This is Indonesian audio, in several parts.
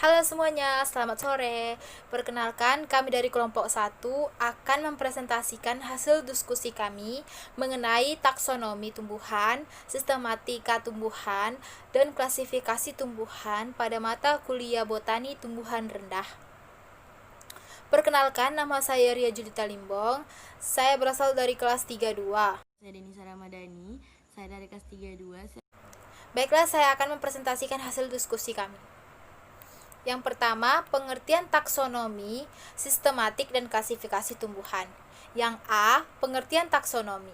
Halo semuanya, selamat sore. Perkenalkan, kami dari kelompok 1 akan mempresentasikan hasil diskusi kami mengenai taksonomi tumbuhan, sistematika tumbuhan, dan klasifikasi tumbuhan pada mata kuliah botani tumbuhan rendah. Perkenalkan, nama saya Ria Julita Limbong. Saya berasal dari kelas 32. Saya Denisa Ramadhani, saya dari kelas 32. Baiklah, saya akan mempresentasikan hasil diskusi kami. Yang pertama, pengertian taksonomi, sistematik dan klasifikasi tumbuhan. Yang A, pengertian taksonomi.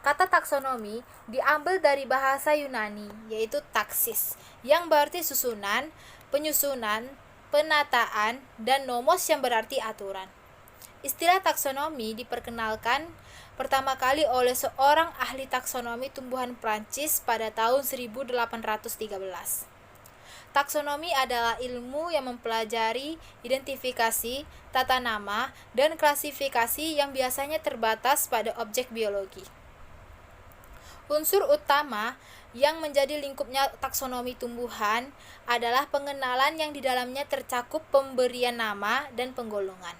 Kata taksonomi diambil dari bahasa Yunani, yaitu taksis, yang berarti susunan, penyusunan, penataan, dan nomos yang berarti aturan. Istilah taksonomi diperkenalkan pertama kali oleh seorang ahli taksonomi tumbuhan Prancis pada tahun 1813. Taksonomi adalah ilmu yang mempelajari identifikasi, tata nama, dan klasifikasi yang biasanya terbatas pada objek biologi. Unsur utama yang menjadi lingkupnya taksonomi tumbuhan adalah pengenalan yang di dalamnya tercakup pemberian nama dan penggolongan.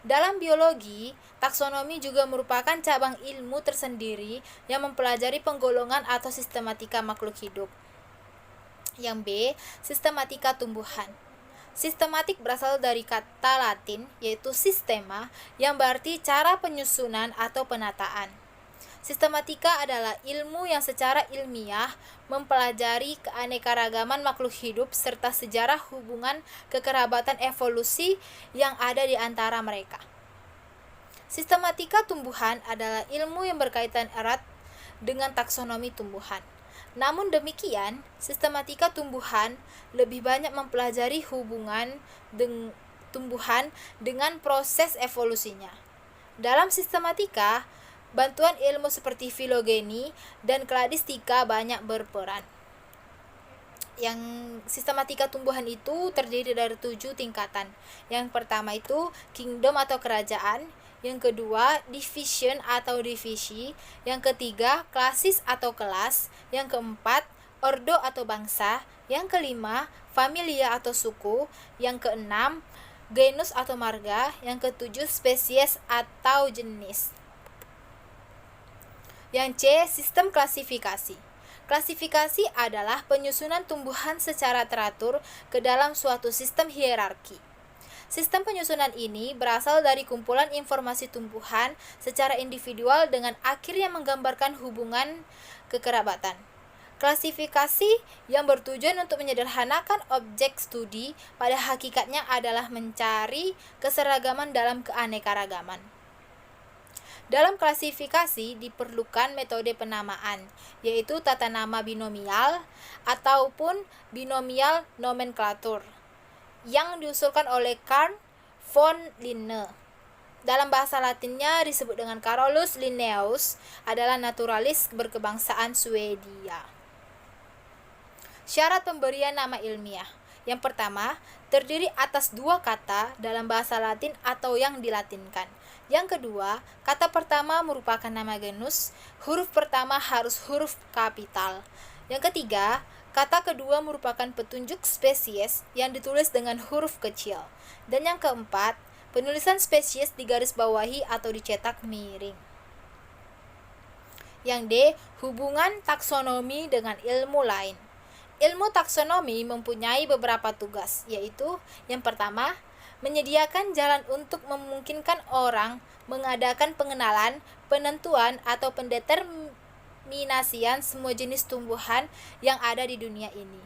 Dalam biologi, taksonomi juga merupakan cabang ilmu tersendiri yang mempelajari penggolongan atau sistematika makhluk hidup. Yang B, sistematika tumbuhan. Sistematik berasal dari kata Latin yaitu sistema yang berarti cara penyusunan atau penataan. Sistematika adalah ilmu yang secara ilmiah mempelajari keanekaragaman makhluk hidup serta sejarah hubungan kekerabatan evolusi yang ada di antara mereka. Sistematika tumbuhan adalah ilmu yang berkaitan erat dengan taksonomi tumbuhan. Namun demikian, sistematika tumbuhan lebih banyak mempelajari hubungan tumbuhan dengan proses evolusinya. Dalam sistematika, bantuan ilmu seperti filogeni dan kladistika banyak berperan. Yang sistematika tumbuhan itu terdiri dari 7 tingkatan. Yang pertama itu kingdom atau kerajaan, yang kedua division atau divisi, yang ketiga klasis atau kelas, yang keempat ordo atau bangsa, yang kelima familia atau suku, yang keenam genus atau marga, yang ketujuh spesies atau jenis. Yang C, sistem klasifikasi. Klasifikasi adalah penyusunan tumbuhan secara teratur ke dalam suatu sistem hierarki. Sistem penyusunan ini berasal dari kumpulan informasi tumbuhan secara individual dengan akhirnya menggambarkan hubungan kekerabatan. Klasifikasi yang bertujuan untuk menyederhanakan objek studi pada hakikatnya adalah mencari keseragaman dalam keanekaragaman. Dalam klasifikasi diperlukan metode penamaan, yaitu tata nama binomial ataupun binomial nomenklatur, yang diusulkan oleh Carl von Linne. Dalam bahasa Latinnya disebut dengan Carolus Linnaeus, adalah naturalis berkebangsaan Swedia. Syarat pemberian nama ilmiah. Yang pertama, terdiri atas 2 kata dalam bahasa Latin atau yang dilatinkan. Yang kedua, kata pertama merupakan nama genus, huruf pertama harus huruf kapital. Yang ketiga, kata kedua merupakan petunjuk spesies yang ditulis dengan huruf kecil. Dan yang keempat, penulisan spesies digarisbawahi atau dicetak miring. Yang D, hubungan taksonomi dengan ilmu lain. Ilmu taksonomi mempunyai beberapa tugas, yaitu yang pertama, menyediakan jalan untuk memungkinkan orang mengadakan pengenalan, penentuan, atau pendeterminasian semua jenis tumbuhan yang ada di dunia ini.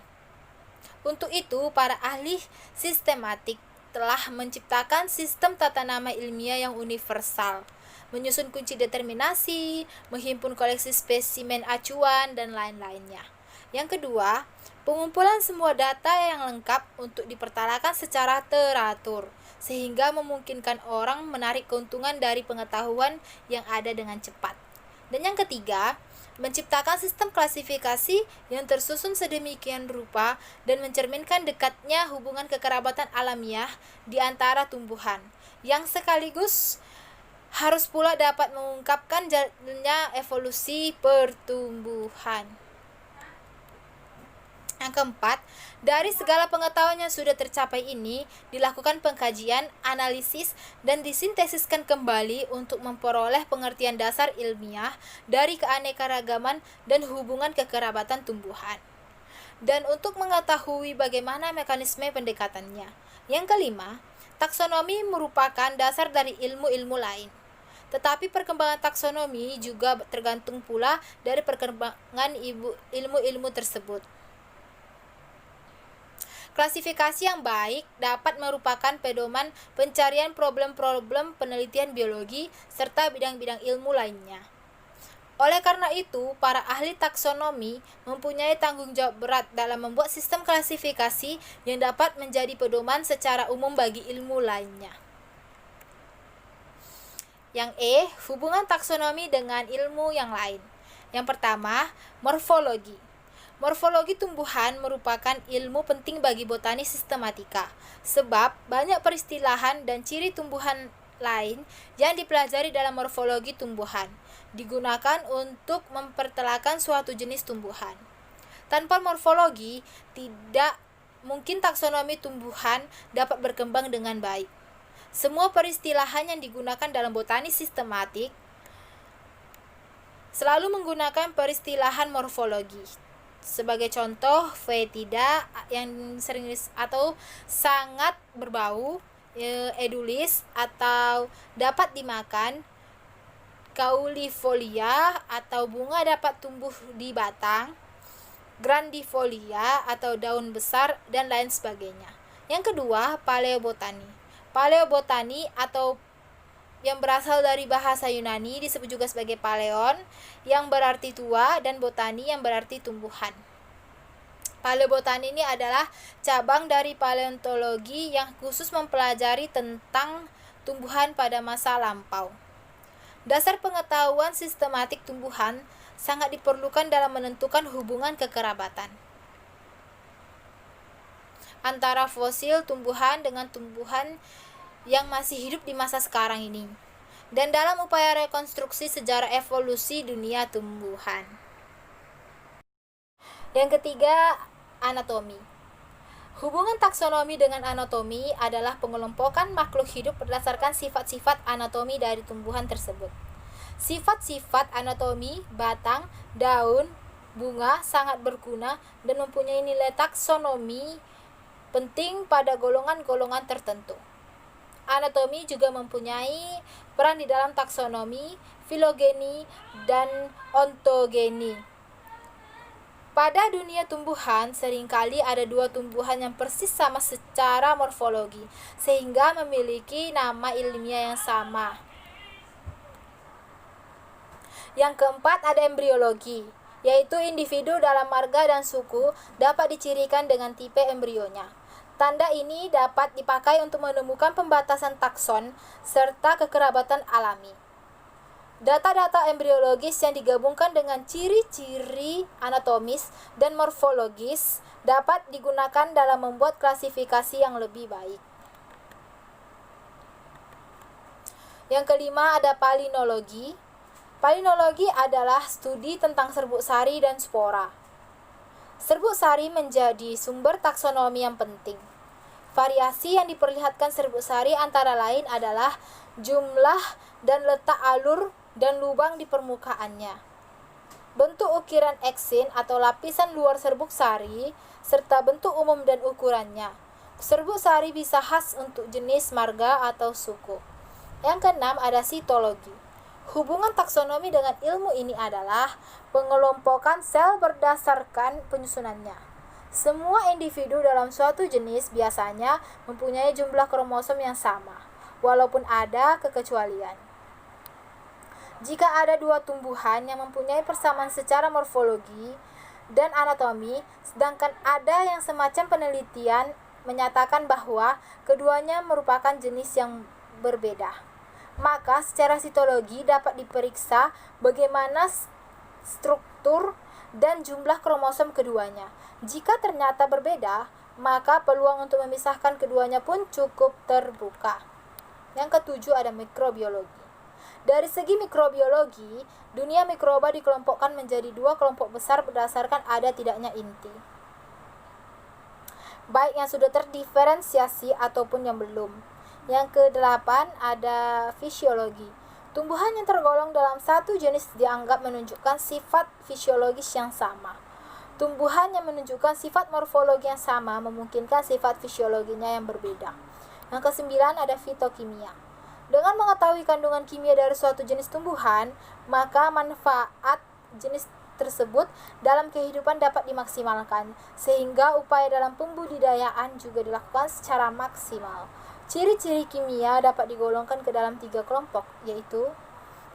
Untuk itu, para ahli sistematik telah menciptakan sistem tata nama ilmiah yang universal, menyusun kunci determinasi, menghimpun koleksi spesimen acuan, dan lain-lainnya. Yang kedua, pengumpulan semua data yang lengkap untuk dipertalakan secara teratur, sehingga memungkinkan orang menarik keuntungan dari pengetahuan yang ada dengan cepat. Dan yang ketiga, menciptakan sistem klasifikasi yang tersusun sedemikian rupa dan mencerminkan dekatnya hubungan kekerabatan alamiah di antara tumbuhan, yang sekaligus harus pula dapat mengungkapkan jalannya evolusi pertumbuhan. Yang keempat, dari segala pengetahuan yang sudah tercapai ini, dilakukan pengkajian, analisis, dan disintesiskan kembali untuk memperoleh pengertian dasar ilmiah dari keanekaragaman dan hubungan kekerabatan tumbuhan. Dan untuk mengetahui bagaimana mekanisme pendekatannya. Yang kelima, taksonomi merupakan dasar dari ilmu-ilmu lain. Tetapi perkembangan taksonomi juga tergantung pula dari perkembangan ilmu-ilmu tersebut. Klasifikasi yang baik dapat merupakan pedoman pencarian problem-problem penelitian biologi serta bidang-bidang ilmu lainnya. Oleh karena itu, para ahli taksonomi mempunyai tanggung jawab berat dalam membuat sistem klasifikasi yang dapat menjadi pedoman secara umum bagi ilmu lainnya. Yang E, hubungan taksonomi dengan ilmu yang lain. Yang pertama, morfologi. Morfologi tumbuhan merupakan ilmu penting bagi botani sistematika, sebab banyak peristilahan dan ciri tumbuhan lain yang dipelajari dalam morfologi tumbuhan, digunakan untuk mempertelahkan suatu jenis tumbuhan. Tanpa morfologi, tidak mungkin taksonomi tumbuhan dapat berkembang dengan baik. Semua peristilahan yang digunakan dalam botani sistematik selalu menggunakan peristilahan morfologi. Sebagai contoh, fetida yang sering atau sangat berbau, edulis atau dapat dimakan, caulifolia atau bunga dapat tumbuh di batang, grandifolia atau daun besar, dan lain sebagainya. Yang kedua, paleobotani. Paleobotani atau yang berasal dari bahasa Yunani disebut juga sebagai paleon, yang berarti tua, dan botani yang berarti tumbuhan. Paleobotani ini adalah cabang dari paleontologi yang khusus mempelajari tentang tumbuhan pada masa lampau. Dasar pengetahuan sistematik tumbuhan sangat diperlukan dalam menentukan hubungan kekerabatan antara fosil tumbuhan dengan tumbuhan yang masih hidup di masa sekarang ini, dan dalam upaya rekonstruksi sejarah evolusi dunia tumbuhan. Yang ketiga, anatomi. Hubungan taksonomi dengan anatomi adalah pengelompokan makhluk hidup berdasarkan sifat-sifat anatomi dari tumbuhan tersebut. Sifat-sifat anatomi batang, daun, bunga sangat berguna dan mempunyai nilai taksonomi penting pada golongan-golongan tertentu. Anatomi juga mempunyai peran di dalam taksonomi, filogeni, dan ontogeni. Pada dunia tumbuhan, seringkali ada dua tumbuhan yang persis sama secara morfologi, sehingga memiliki nama ilmiah yang sama. Yang keempat, ada embriologi, yaitu individu dalam marga dan suku dapat dicirikan dengan tipe embrionya. Tanda ini dapat dipakai untuk menemukan pembatasan takson serta kekerabatan alami. Data-data embriologis yang digabungkan dengan ciri-ciri anatomis dan morfologis dapat digunakan dalam membuat klasifikasi yang lebih baik. Yang kelima, ada palinologi. Palinologi adalah studi tentang serbuk sari dan spora. Serbuk sari menjadi sumber taksonomi yang penting. Variasi yang diperlihatkan serbuk sari antara lain adalah jumlah dan letak alur dan lubang di permukaannya, bentuk ukiran eksin atau lapisan luar serbuk sari, serta bentuk umum dan ukurannya. Serbuk sari bisa khas untuk jenis marga atau suku. Yang keenam, ada sitologi. Hubungan taksonomi dengan ilmu ini adalah pengelompokan sel berdasarkan penyusunannya. Semua individu dalam suatu jenis biasanya mempunyai jumlah kromosom yang sama, walaupun ada kekecualian. Jika ada dua tumbuhan yang mempunyai persamaan secara morfologi dan anatomi, sedangkan ada yang semacam penelitian menyatakan bahwa keduanya merupakan jenis yang berbeda, maka secara sitologi dapat diperiksa bagaimana struktur dan jumlah kromosom keduanya. Jika ternyata berbeda, maka peluang untuk memisahkan keduanya pun cukup terbuka. Yang ketujuh, ada mikrobiologi. Dari segi mikrobiologi, dunia mikroba dikelompokkan menjadi dua kelompok besar berdasarkan ada tidaknya inti. baik yang sudah terdiferensiasi ataupun yang belum. Yang kedelapan ada fisiologi. Tumbuhan yang tergolong dalam satu jenis dianggap menunjukkan sifat fisiologis yang sama. Tumbuhan yang menunjukkan sifat morfologi yang sama memungkinkan sifat fisiologinya yang berbeda. Yang kesembilan ada fitokimia. Dengan mengetahui kandungan kimia dari suatu jenis tumbuhan, maka manfaat jenis tersebut dalam kehidupan dapat dimaksimalkan, sehingga upaya dalam pembudidayaan juga dilakukan secara maksimal. Ciri-ciri kimia dapat digolongkan ke dalam 3 kelompok, yaitu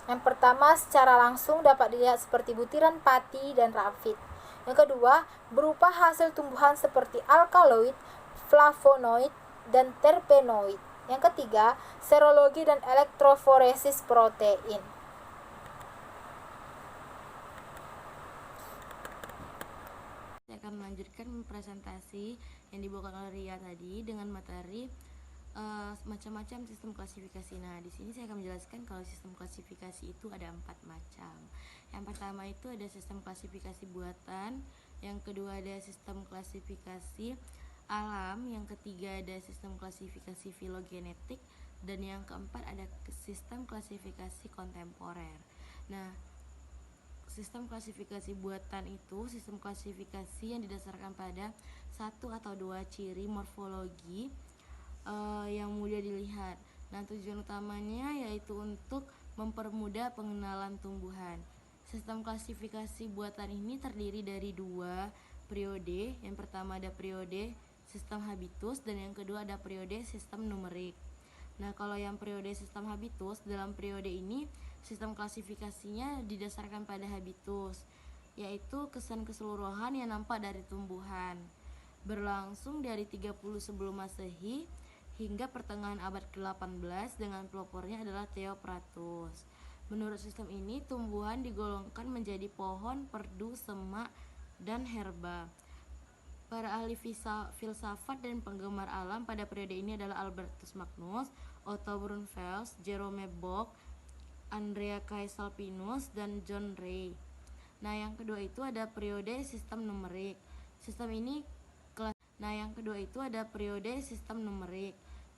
yang pertama, secara langsung dapat dilihat seperti butiran pati dan rafit. Yang kedua, berupa hasil tumbuhan seperti alkaloid, flavonoid, dan terpenoid. Yang ketiga, serologi dan elektroforesis protein. Saya akan melanjutkan presentasi yang dibawakan oleh Ria tadi dengan materi macam-macam sistem klasifikasi. Nah, di sini saya akan menjelaskan kalau sistem klasifikasi itu ada 4 macam. Yang pertama itu ada sistem klasifikasi buatan, yang kedua ada sistem klasifikasi alam, yang ketiga ada sistem klasifikasi filogenetik, dan yang keempat ada sistem klasifikasi kontemporer. Nah, sistem klasifikasi buatan itu sistem klasifikasi yang didasarkan pada satu atau dua ciri morfologi yang mudah dilihat. Nah, tujuan utamanya yaitu untuk mempermudah pengenalan tumbuhan. Sistem klasifikasi buatan ini terdiri dari 2 periode. Yang pertama ada periode sistem habitus dan yang kedua ada periode sistem numerik. Nah, kalau yang periode sistem habitus, dalam periode ini sistem klasifikasinya didasarkan pada habitus, yaitu kesan keseluruhan yang nampak dari tumbuhan. Berlangsung dari 30 sebelum Masehi hingga pertengahan abad ke-18 dengan pelopornya adalah Theopratus. Menurut sistem ini, tumbuhan digolongkan menjadi pohon, perdu, semak, dan herba. Para ahli filsafat dan penggemar alam pada periode ini adalah Albertus Magnus, Otto Brunfels, Jerome Bock, Andrea Caesalpinus, dan John Ray. Nah, yang kedua itu ada periode sistem numerik.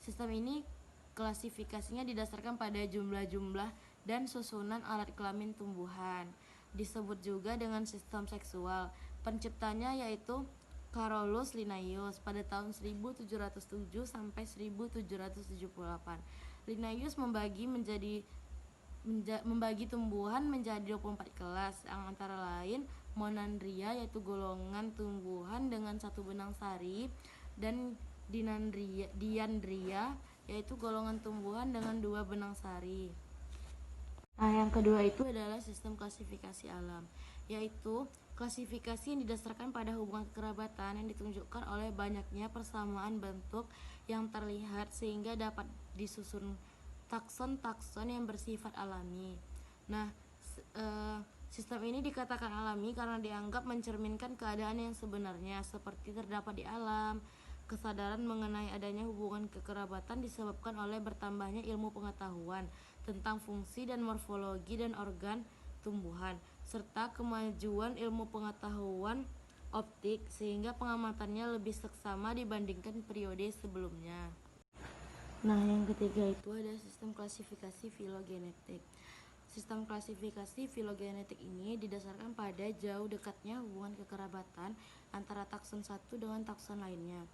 Sistem ini klasifikasinya didasarkan pada jumlah-jumlah dan susunan alat kelamin tumbuhan. Disebut juga dengan sistem seksual. Penciptanya yaitu Carolus Linnaeus pada tahun 1707 sampai 1778. Linnaeus membagi tumbuhan menjadi 24 kelas, yang antara lain Monandria yaitu golongan tumbuhan dengan 1 benang sari, dan Diandria yaitu golongan tumbuhan dengan 2 benang sari. Nah, yang kedua itu adalah sistem klasifikasi alam, yaitu klasifikasi yang didasarkan pada hubungan kekerabatan yang ditunjukkan oleh banyaknya persamaan bentuk yang terlihat sehingga dapat disusun takson-takson yang bersifat alami. Nah, sistem ini dikatakan alami karena dianggap mencerminkan keadaan yang sebenarnya seperti terdapat di alam. Kesadaran mengenai adanya hubungan kekerabatan disebabkan oleh bertambahnya ilmu pengetahuan tentang fungsi dan morfologi dan organ tumbuhan, serta kemajuan ilmu pengetahuan optik sehingga pengamatannya lebih seksama dibandingkan periode sebelumnya. Nah, yang ketiga itu ada sistem klasifikasi filogenetik. Sistem klasifikasi filogenetik ini didasarkan pada jauh dekatnya hubungan kekerabatan antara takson satu dengan takson lainnya.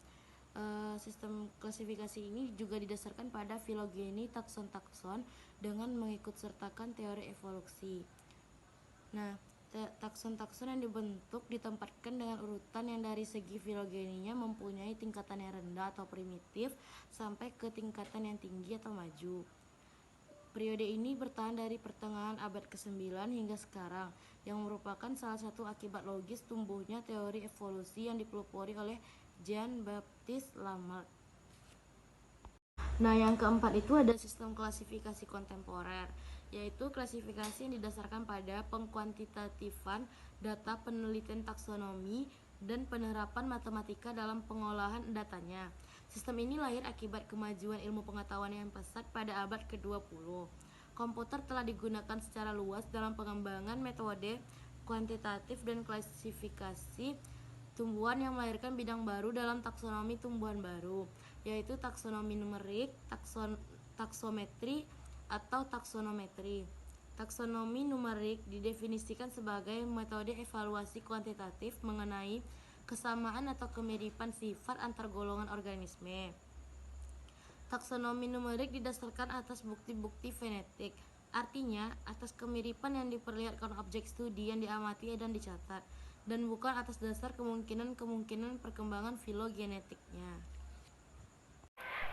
Sistem klasifikasi ini juga didasarkan pada filogeni takson-takson dengan mengikutsertakan teori evolusi. Nah, takson-takson yang dibentuk ditempatkan dengan urutan yang dari segi filogeninya mempunyai tingkatan yang rendah atau primitif sampai ke tingkatan yang tinggi atau maju. Periode ini bertahan dari pertengahan abad ke-9 hingga sekarang, yang merupakan salah satu akibat logis tumbuhnya teori evolusi yang dipelopori oleh Jean-Baptiste Lamarck. Nah, yang keempat itu ada sistem klasifikasi kontemporer, yaitu klasifikasi yang didasarkan pada pengkuantitatifan data penelitian taksonomi dan penerapan matematika dalam pengolahan datanya. Sistem ini lahir akibat kemajuan ilmu pengetahuan yang pesat pada abad ke-20. Komputer telah digunakan secara luas dalam pengembangan metode kuantitatif dan klasifikasi tumbuhan yang melahirkan bidang baru dalam taksonomi tumbuhan baru, yaitu taksonomi numerik, taksometri, atau taksonometri. Taksonomi numerik didefinisikan sebagai metode evaluasi kuantitatif mengenai kesamaan atau kemiripan sifat antar golongan organisme. Taksonomi numerik didasarkan atas bukti-bukti genetik, artinya atas kemiripan yang diperlihatkan objek studi yang diamati dan dicatat, dan bukan atas dasar kemungkinan perkembangan filogenetiknya.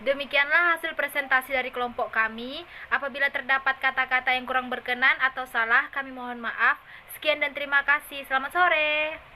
Demikianlah hasil presentasi dari kelompok kami. Apabila terdapat kata-kata yang kurang berkenan atau salah, kami mohon maaf. Sekian dan terima kasih. Selamat sore.